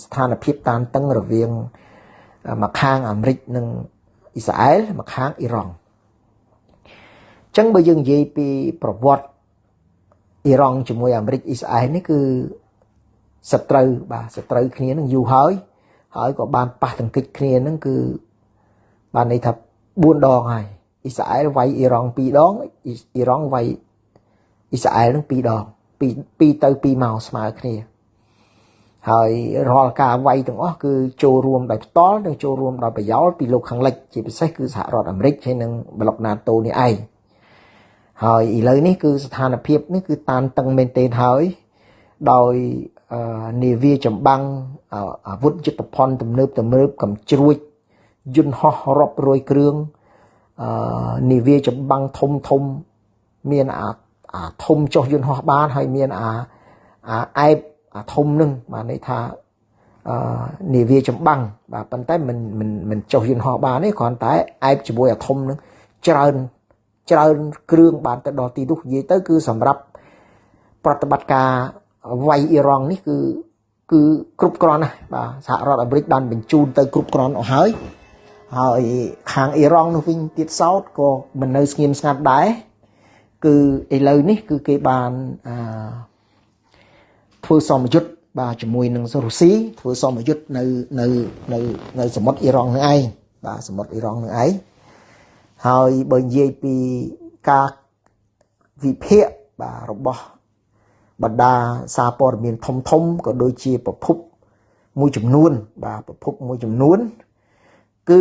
ស្ថានភាពតានតឹងរវាងមកខាងអាមេរិកនិងអ៊ីស្រាអែលមកខាងអ៊ីរ៉ង់អញ្ចឹងបើយើងនិយាយពីប្រវត្តិអ៊ីរ៉ង់ជាមួយអាមេរិកអ៊ីស្រាអែលនេះគឺសត្រូវគ្នានឹងយូរហើយក៏បានប៉ះទង្គិចគ្នានឹងគឺបានន័យថា4 ដងហើយអ៊ីស្រាអែលវាយអ៊ីរ៉ង់2 ដងអ៊ីរ៉ង់វាយអ៊ីស្រាអែលនឹង2 ដង2ទៅ2មកស្មើគ្នាហើយរាល់ការវាយទាំងអស់គឺចូលរួមដោយផ្ទាល់និងចូលរួមដោយប្រយោលពីលោកខាងលិចជាពិសេសគឺសហរដ្ឋអាមេរិកហើយនិងប្លុក NATO នេះឯងហើយឥឡូវនេះគឺស្ថានភាពនេះគឺតានតឹងមែនទែនហើយដោយនាវាចម្បាំងអាវុធយុទ្ធភ័ណ្ឌទំនើបកំជ្រួចយន្តហោះរាប់រយគ្រឿងនាវាចម្បាំងធំមានអាធំចុះយន្តហោះបានហើយមានអាអែបអាធំនឹងបានន័យថានាវាចម្បាំងបាទប៉ុន្តែមិនចុះយន្តហោះបានទេគ្រាន់តែអែបជាមួយអាធំនឹងច្រើនគ្រឿងបានទៅដល់ទីនោះនិយាយទៅគឺសម្រាប់ប្រតិបត្តិការវាយអ៊ីរ៉ង់នេះគឺគ្រប់គ្រាន់ណាស់បាទសហរដ្ឋអាមេរិកបានបញ្ជូនទៅគ្រប់គ្រាន់អស់ហើយខាងអ៊ីរ៉ង់នោះវិញទៀតសោតក៏មិននៅស្ងៀមស្ងាត់ដែរគឺឥឡូវនេះគឺគេបានធ្វើសមយុទ្ធបាទជាមួយនឹងរុស្ស៊ីធ្វើសមយុទ្ធនៅសមុទ្រអ៊ីរ៉ង់នឹងឯងបាទសមុទ្រអ៊ីរ៉ង់នឹងឯងហើយបើនិយាយពីការវិភាគបាទរបស់បណ្ដាសារព័ត៌មានធំក៏ដូចជាប្រភពមួយចំនួនគឺ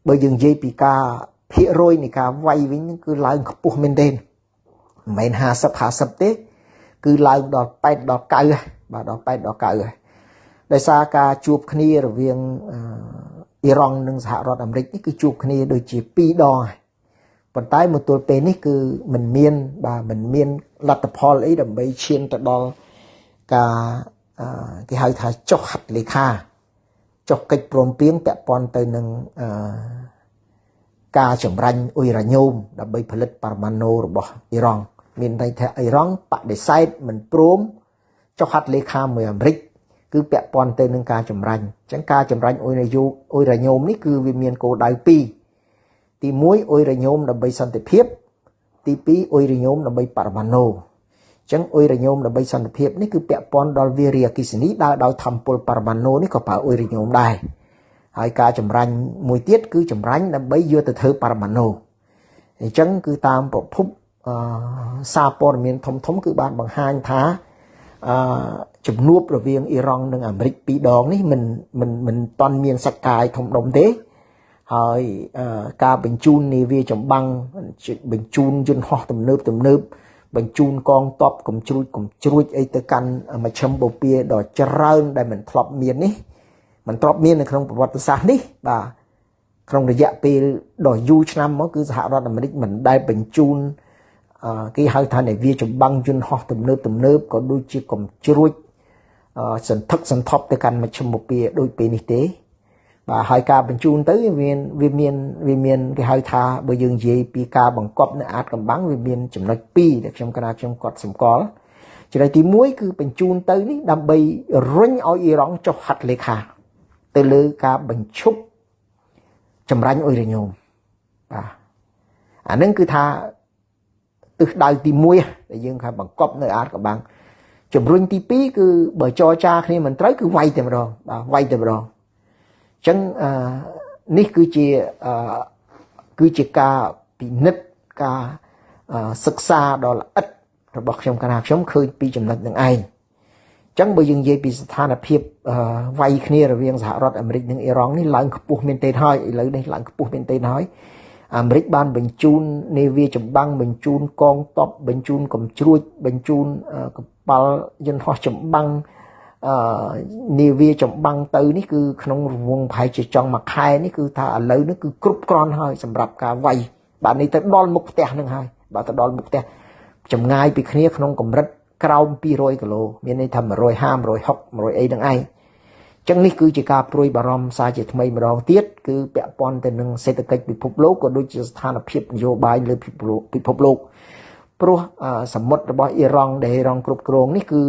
បើយើងនិយាយពីការភាគរយនៃការវាយវិញគឺឡើងខ្ពស់មែនទែនមិនមែន50ទេគឺឡើងដល់8ដល់9ហើយបាទដល់8ដល់9ហើយដោយសារការជួបគ្នារវាងអ៊ីរ៉ង់និងសហរដ្ឋអាមេរិកនេះគឺជួបគ្នាដូចជា2 ដងហើយប៉ុន្តែមកទល់ពេលនេះគឺមិនមានលទ្ធផលអីដើម្បីឈានទៅដល់ការគេហៅថាចុះហត្ថលេខាចុះកិច្ចព្រមព្រៀងពាក់ព័ន្ធទៅនឹងការចម្រាញ់អ៊ុយរ៉ាញ៉ូមដើម្បីផលិតបរមាណូរបស់អ៊ីរ៉ង់មានន័យថាអ៊ីរ៉ង់បដិសេធមិនព្រមចុះហត្ថលេខាមួយអាមេរិកគឺពាក់ព័ន្ធទៅនឹងការចម្រាញ់អញ្ចឹងការចម្រាញ់អ៊ុយរ៉ាញ៉ូមនេះគឺវាមានគោលដៅ2ទី1អ៊ុយរ៉ាញ៉ូមដើម្បីសន្តិភាពទី2អ៊ុយរ៉ាញ៉ូមដើម្បីបរមាណូអញ្ចឹងអ៊ុយរ៉ាញ៉ូមដើម្បីសន្តិភាពនេះគឺពាក់ព័ន្ធដល់វារីអគ្គិសនីដើរដោយធម្មពលបរមាណូនេះក៏ប្រើអ៊ុយរ៉ាញ៉ូមដែរហើយការចម្រាញ់មួយទៀតគឺចម្រាញ់ដើម្បីយកទៅធ្វើបរមាណូអញ្ចឹងគឺតាមប្រភពសារព័ត៌មានធំគឺបានបង្ហាញថាជំនួបរវាងអ៊ីរ៉ង់និងអាមេរិក2 ដងនេះមិនតាន់មានសក្កាយធំដុំទេហើយការបញ្ជូននាវាចម្បាំងបញ្ជូនយន្តហោះទំនើបបញ្ជូនកងទ័ពកំជ្រួចអីទៅកាន់មជ្ឈិមបូព៌ាដ៏ច្រើនដែលមិនធ្លាប់មាននេះមិនធ្លាប់មាននៅក្នុងប្រវត្តិសាស្ត្រនេះបាទក្នុងរយៈពេលដ៏យូរឆ្នាំមកគឺសហរដ្ឋអាមេរិកមិនដែលបញ្ជូនគេហៅថានាវាចម្បាំងយន្តហោះទំនើបក៏ដូចជាកំជ្រួចសន្ធឹកសន្ធាប់ទៅកាន់មជ្ឈិមបូព៌ាដូចពេលនេះទេបាទហើយការបញ្ជូនទៅវាមានគេហៅថាបើយើងនិយាយពីការបង្កប់នៅអាតកំបាំងវាមានចំណុច2ដែលខ្ញុំគាត់សម្គាល់ចំណុចទី1គឺបញ្ជូនទៅនេះដើម្បីរុញឲ្យអ៊ីរ៉ង់ចុះហត្ថលេខាទៅលើការបញ្ឈប់ចម្រាញ់អ៊ុយរ៉ាញ៉ូមបាទអានឹងគឺថាទិសដៅទី1ដែលយើងថាបង្កប់នៅអាតកំបាំងជំរុញទី2គឺបើចរចាគ្នាមិនត្រូវគឺវាយតែម្ដងបាទវាយតែម្ដងអញ្ចឹងនេះគឺជាការពិនិត្យការសិក្សាដ៏ល្អិតរបស់ខ្ញុំឃើញពីចំណុចនឹងឯងអញ្ចឹងបើយើងនិយាយពីស្ថានភាពវាយគ្នារវាងសហរដ្ឋអាមេរិកនិងអ៊ីរ៉ង់នេះឡើងខ្ពស់មែនទែនហើយឥឡូវនេះឡើងខ្ពស់មែនទែនហើយអាមេរិកបានបញ្ជូននាវាចម្បាំងបញ្ជូនកងទ័ពបញ្ជូនកំជ្រួចបញ្ជូនកប៉ាល់យន្តហោះចម្បាំងនាវាចម្បាំងទៅនេះគឺក្នុងរង្វង់ប្រហែលជាចុងមួយខែនេះគឺថាឥឡូវនេះគឺគ្រប់គ្រាន់ហើយសម្រាប់ការវាយបាទនេះទៅដល់មុខផ្ទះនឹងហើយបាទទៅដល់មុខផ្ទះចម្ងាយពីគ្នាក្នុងកម្រិតក្រោម200គីឡូមានន័យថា150 160 100អីនឹងឯងចឹងនេះគឺជាការព្រួយបារម្ភសារជាថ្មីម្ដងទៀតគឺពាក់ព័ន្ធទៅនឹងសេដ្ឋកិច្ចពិភពលោកក៏ដូចជាស្ថានភាពនយោបាយលើពិភពលោកព្រោះសមុទ្ររបស់អ៊ីរ៉ង់ដែលអ៊ីរ៉ង់គ្រប់គ្រងនេះគឺ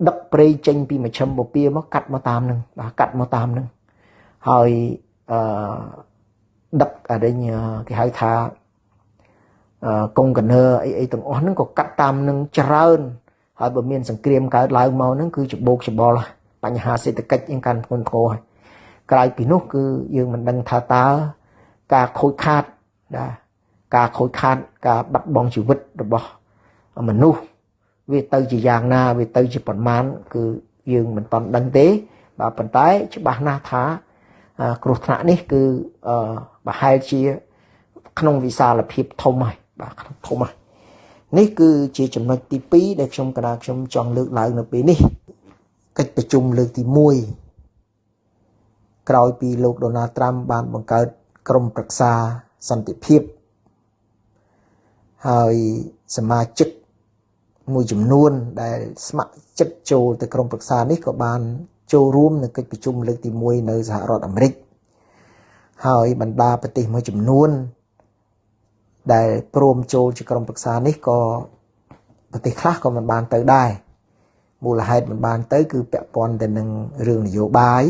ដឹកព្រៃចេញពីមជ្ឈិមបូព៌ាមកកាត់មកតាមនឹងបាទកាត់មកតាមនឹងហើយដឹកអរិញគេហៅថាកុងកណឺអីទាំងអស់ហ្នឹងក៏កាត់តាមនឹងច្រើនហើយបើមានសង្គ្រាមកើតឡើងមកហ្នឹងគឺច្បោកច្បល់បញ្ហាសេដ្ឋកិច្ចយើងកាន់ធ្ងន់ធ្ងរហើយក្រៅពីនោះគឺយើងមិនដឹងថាតើការខូចខាតណាការខូចខាតការបាត់បង់ជីវិតរបស់មនុស្សវាទៅជាយ៉ាងណាវាទៅជាប្រមាណគឺយើងមិនទាន់ដឹងទេបាទប៉ុន្តែច្បាស់ណាស់ថាគ្រោះថ្នាក់នេះគឺប្រហែលជាក្នុងវិសាលភាពធំហើយបាទធំហើយនេះគឺជាចំណុចទី2ដែលខ្ញុំកណាខ្ញុំចង់លើកឡើងនៅពេលនេះកិច្ចប្រជុំលើកទី1ក្រោយពីលោកដូណាល់ត្រាំបានបង្កើតក្រុមប្រឹក្សាសន្តិភាពហើយសមាជិកមួយចំនួនដែលស្ម័គ្រចិត្តចូលទៅក្រុមប្រឹក្សានេះក៏បានចូលរួមនៅកិច្ចប្រជុំលើកទី1នៅសហរដ្ឋអាមេរិកហើយបណ្ដាប្រទេសមួយចំនួនដែលព្រមចូលជាក្រុមប្រឹក្សានេះក៏ប្រទេសខ្លះក៏មិនបានទៅដែរមូលហេតុមិនបានទៅគឺពាក់ព័ន្ធទៅនឹងរឿងនយោបាយ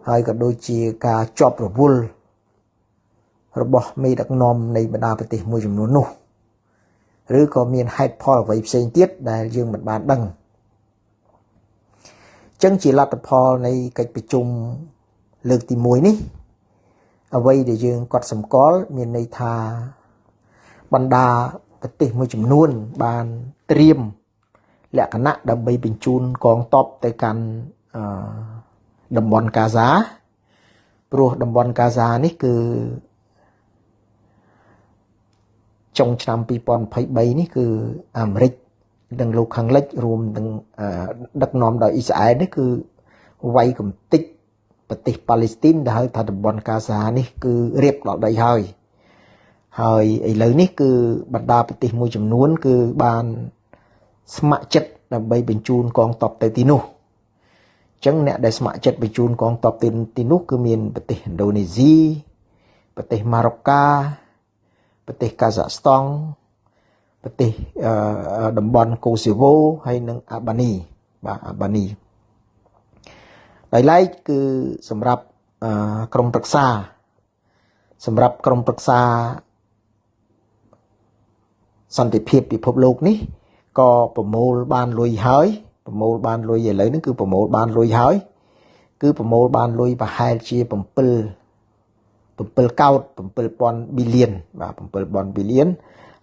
ហើយក៏ដូចជាការជាប់រវល់របស់មេដឹកនាំនៃបណ្ដាប្រទេសមួយចំនួននោះឬក៏មានហេតុផលអ្វីផ្សេងទៀតដែលយើងមិនបានដឹងចឹងជាលទ្ធផលនៃកិច្ចប្រជុំលើកទី1នេះអ្វីដែលយើងកត់សម្គាល់មានន័យថាបណ្ដាប្រទេសមួយចំនួនបានត្រៀមលក្ខណៈដើម្បីបញ្ជូនកងទ័ពទៅកាន់តំបន់កាហ្សាព្រោះតំបន់កាហ្សានេះគឺចុងឆ្នាំ2023នេះគឺអាមេរិកនិងលោកខាងលិចរួមទាំងដឹកនាំដោយអ៊ីស្រាអែលនេះគឺវាយកំទេចប្រទេសប៉ាឡេស្ទីនដែលហៅថាតំបន់កាហ្សានេះគឺរៀបដល់ដីហើយឥឡូវនេះគឺបណ្ដាប្រទេសមួយចំនួនគឺបានស្ម័គ្រចិត្តដើម្បីបញ្ជូនកងទ័ពទៅទីនោះអញ្ចឹងអ្នកដែលស្ម័គ្រចិត្តបញ្ជូនកងទ័ពទៅទីនោះគឺមានប្រទេសឥណ្ឌូនេស៊ីប្រទេសម៉ារ៉ុកាប្រទេសកាហ្សាក់ស្តង់ប្រទេសតំបន់កូសូវូហើយនិងអាបានីបាទអាបានីដោយឡែកគឺសម្រាប់ក្រុមប្រឹក្សាសន្តិភាពពិភពលោកនេះក៏ប្រមូលបានលុយហើយឥឡូវនេះគឺប្រមូលបានលុយហើយគឺប្រមូលបានលុយប្រហែលជា7កោត 7,000 ប៊ីលៀនបាទ 7,000 ប៊ីលៀន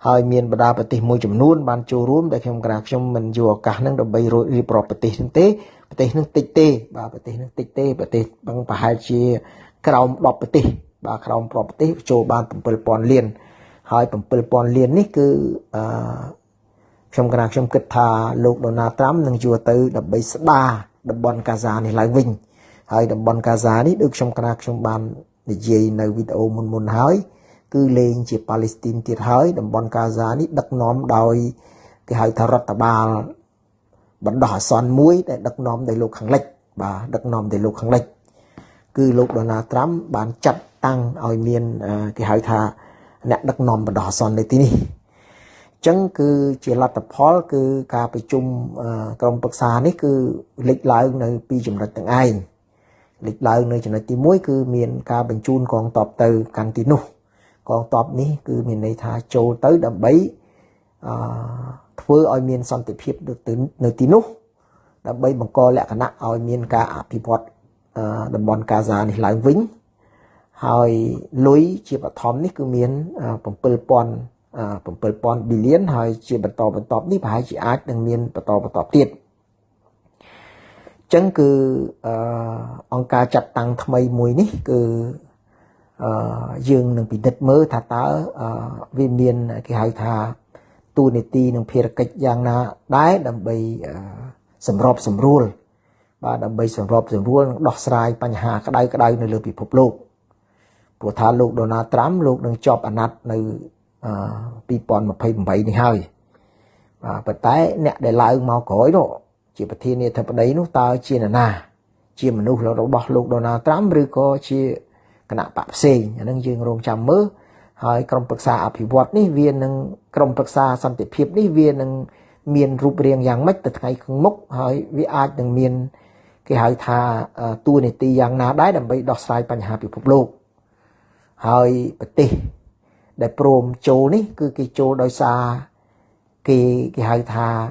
ហើយមានបណ្ដាប្រទេសមួយចំនួនបានចូលរួមដែលខ្ញុំមិនយកឱកាសហ្នឹងដើម្បីរៀបរាប់ប្រទេសហ្នឹងទេប្រទេសហ្នឹងតិចទេបាទប្រទេសហ្នឹងតិចទេប្រទេសប្រហែលជាក្រោម10ប្រទេសបាទក្រោម10ប្រទេសចូលបាន 7,000 លានហើយ 7,000 លាននេះគឺខ្ញុំគិតថាលោកដូណាល់ត្រាំនឹងយកទៅដើម្បីស្ដារតំបន់កាហ្សានេះឡើងវិញហើយតំបន់កាហ្សានេះដូចខ្ញុំបាននិយាយនៅវីដេអូមុនហើយគឺលេងជាប៉ាឡេស្ទីនទៀតហើយតំបន់កាហ្សានេះដឹកនាំដោយគេហៅថារដ្ឋបាលបណ្ដោះអាសន្នមួយដែលដឹកនាំដោយលោកខាងលិចបាទដឹកនាំដោយលោកខាងលិចគឺលោកដូណាល់ត្រាំបានចាត់តាំងឲ្យមានគេហៅថាអ្នកដឹកនាំបណ្ដោះអាសន្ននៅទីនេះអញ្ចឹងគឺជាលទ្ធផលគឺការប្រជុំក្រុមប្រឹក្សានេះគឺលេចឡើងនៅពីចំណុចទាំងឯងលេចឡើងនៅចំណុចទី1គឺមានការបញ្ជូនកងទ័ពទៅកាន់ទីនោះកងទ័ពនេះគឺមានន័យថាចូលទៅដើម្បីធ្វើឲ្យមានសន្តិភាពនៅទីនោះដើម្បីបង្កលក្ខណៈឲ្យមានការអភិវឌ្ឍតំបន់កាហ្សានេះឡើងវិញហើយលុយជាបឋមនេះគឺមាន 7,000 ប៊ីលៀនហើយជាបន្តនេះប្រហែលជាអាចនឹងមានបន្តទៀតចឹងគឺអង្គការចាត់តាំងថ្មីមួយនេះគឺយើងនឹងពិនិត្យមើលថាតើវាមានគេហៅថាទូនីតិនិងភារកិច្ចយ៉ាងណាដែរដើម្បីសម្របសម្រួលបាទដើម្បីសម្របសម្រួលនិងដោះស្រាយបញ្ហាក្តៅនៅលើពិភពលោកព្រោះថាលោកដូណាល់ត្រាំលោកនឹងជាប់អាណត្តិនៅ2028នេះហើយបាទប៉ុន្តែអ្នកដែលឡើងមកក្រោយនោះជាប្រធានាធិបតីនោះតើជានរណាជាមនុស្សរបស់លោកដូណាល់ត្រាំឬក៏ជាគណៈបកផ្សេងអានឹងយើងរងចាំមើលហើយក្រុមប្រឹក្សាអភិវឌ្ឍនេះវានឹងក្រុមប្រឹក្សាសន្តិភាពនេះវានឹង miền rụp riêng dạng mất từ ngày không mốc hỏi vì ai từng miền cái hỏi thà tu này tì dạng nào đấy đầm bay đọt saiปัญหา bị phục lục hỏi bật tì để prom châu ní cứ cái châu đôi xa cái hỏi thà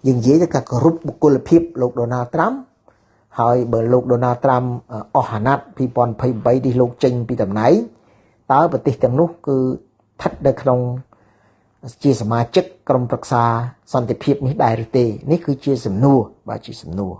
dừng dễ cho các group buôn phép lục Donald Trump hỏi bởi lục Donald Trump ở Hà Nội thì bọn phải bay đi lục trình bị tầm nấy tớ bật tì từng lúc cứ thắt được trong chia sẻ mà chức trong thực xa sản tiếp hiệp ní đại rì tê ní cứ chia sẻ nua và chia sẻ nua